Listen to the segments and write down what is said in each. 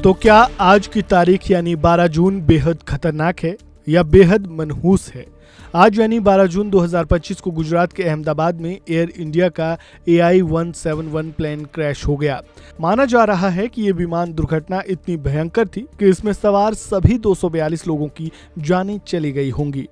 तो क्या आज की तारीख यानी 12 जून बेहद खतरनाक है या बेहद मनहूस है? आज यानी 12 जून 2025 को गुजरात के अहमदाबाद में एयर इंडिया का AI-171 प्लेन क्रैश हो गया। माना जा रहा है कि यह विमान दुर्घटना इतनी भयंकर थी कि इसमें सवार सभी 242 लोगों की जानें चली गई होंगी।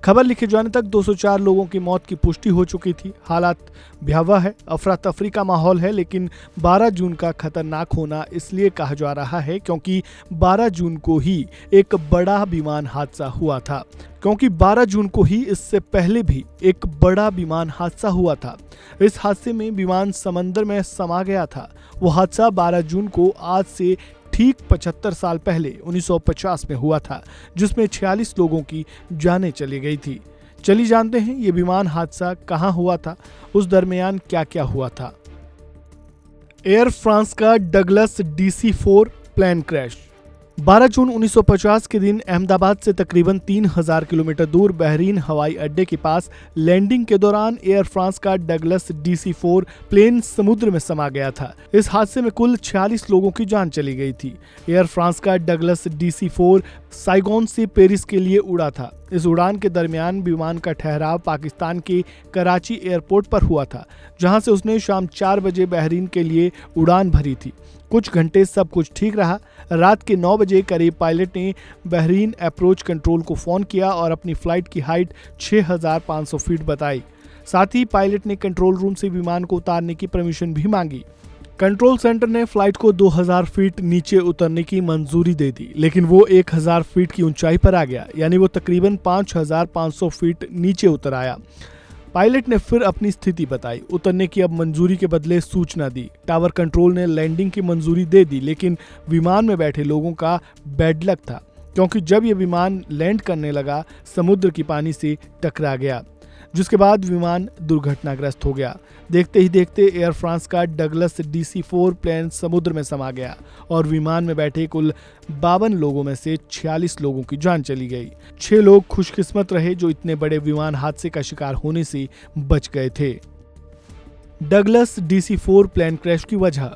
खबर लिखे जाने तक 204 लोगों की मौत की पुष्टि हो चुकी थी। हालात भयावह है, अफरा तफरी का माहौल है, लेकिन 12 जून का खतरनाक होना इसलिए कहा जा रहा है क्योंकि 12 जून को ही एक बड़ा विमान हादसा हुआ था। क्योंकि 12 जून को ही इससे पहले भी एक बड़ा विमान हादसा हुआ था। इस हादसे में विमान समंदर में समा गया था। वो हादसा 12 जून को आज से ठीक 75 साल पहले 1950 में हुआ था, जिसमें 46 लोगों की जानें चली गई थी। चलिए जानते हैं ये विमान हादसा कहां हुआ था, उस दरमियान क्या क्या हुआ था। एयर फ्रांस का डगलस DC-4 प्लेन क्रैश। 12 जून 1950 के दिन अहमदाबाद से तकरीबन 3000 किलोमीटर दूर बहरीन हवाई अड्डे के पास लैंडिंग के दौरान एयर फ्रांस का डगलस DC-4 प्लेन समुद्र में समा गया था। इस हादसे में कुल 46 लोगों की जान चली गई थी। एयर फ्रांस का डगलस DC-4 साइगोन से पेरिस के लिए उड़ा था। इस उड़ान के दरमियान विमान का ठहराव पाकिस्तान के कराची एयरपोर्ट पर हुआ था, जहां से उसने शाम 4 बजे बहरीन के लिए उड़ान भरी थी। कुछ घंटे सब कुछ ठीक रहा। रात के 9 बजे करीब पायलट ने बहरीन अप्रोच कंट्रोल को फोन किया और अपनी फ्लाइट की हाइट 6500 फीट बताई। साथ ही पायलट ने कंट्रोल रूम से विमान को उतारने की परमिशन भी मांगी। कंट्रोल सेंटर ने फ्लाइट को 2000 फीट नीचे उतरने की मंजूरी दे दी, लेकिन वो 1000 फीट की ऊंचाई पर आ गया, यानी वो तकरीबन 5500 फीट नीचे उतर आया। पायलट ने फिर अपनी स्थिति बताई, उतरने की अब मंजूरी के बदले सूचना दी। टावर कंट्रोल ने लैंडिंग की मंजूरी दे दी, लेकिन विमान में बैठे लोगों का बैड लक था, क्योंकि जब यह विमान लैंड करने लगा समुद्र की पानी से टकरा गया, जिसके बाद विमान दुर्घटनाग्रस्त हो गया। देखते ही देखते एयर फ्रांस का डगलस DC-4 प्लेन समुद्र में समा गया और विमान में बैठे कुल 52 लोगों में से 46 लोगों की जान चली गई। 6 लोग खुशकिस्मत रहे जो इतने बड़े विमान हादसे का शिकार होने से बच गए थे। डगलस DC-4 प्लेन क्रैश की वजह।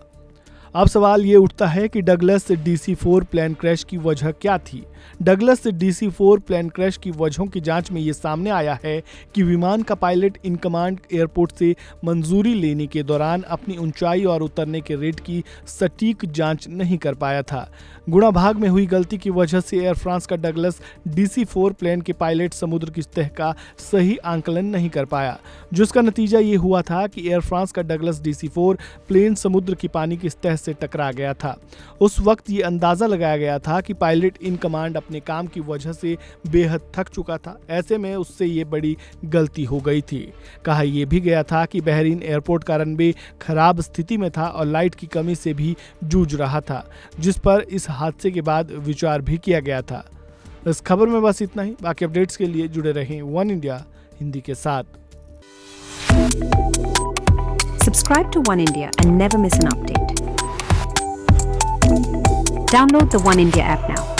अब सवाल ये उठता है कि डगलस DC-4 प्लेन क्रैश की वजह क्या थी। डगलस DC-4 प्लेन क्रैश की वजहों की जांच में ये सामने आया है कि विमान का पायलट इन कमांड एयरपोर्ट से मंजूरी लेने के दौरान अपनी ऊंचाई और उतरने के रेट की सटीक जांच नहीं कर पाया था। गुणा भाग में हुई गलती की वजह से एयर फ्रांस का डगलस DC-4 प्लेन के पायलट समुद्र की सतह का सही आंकलन नहीं कर पाया, जिसका नतीजा ये हुआ था कि एयर फ्रांस का डगलस DC-4 प्लेन समुद्र की पानी की सतह से टकरा गया था। उस वक्त ये अंदाजा लगाया गया था कि पायलट इन कमांड अपने काम की वजह से बेहद थक चुका था। ऐसे में उससे ये बड़ी गलती हो गई थी। कहा यह भी गया था कि बहरीन एयरपोर्ट का रनवे खराब स्थिति में था और लाइट की कमी से भी जूझ रहा था, जिस पर इस हादसे के बाद विचार भी किया गया था। इस खबर में बस इतना ही। बाकी अपडेट्स के लिए जुड़े रहें वन इंडिया हिंदी के साथ। Subscribe to One India and never miss an update. Download the One India app now.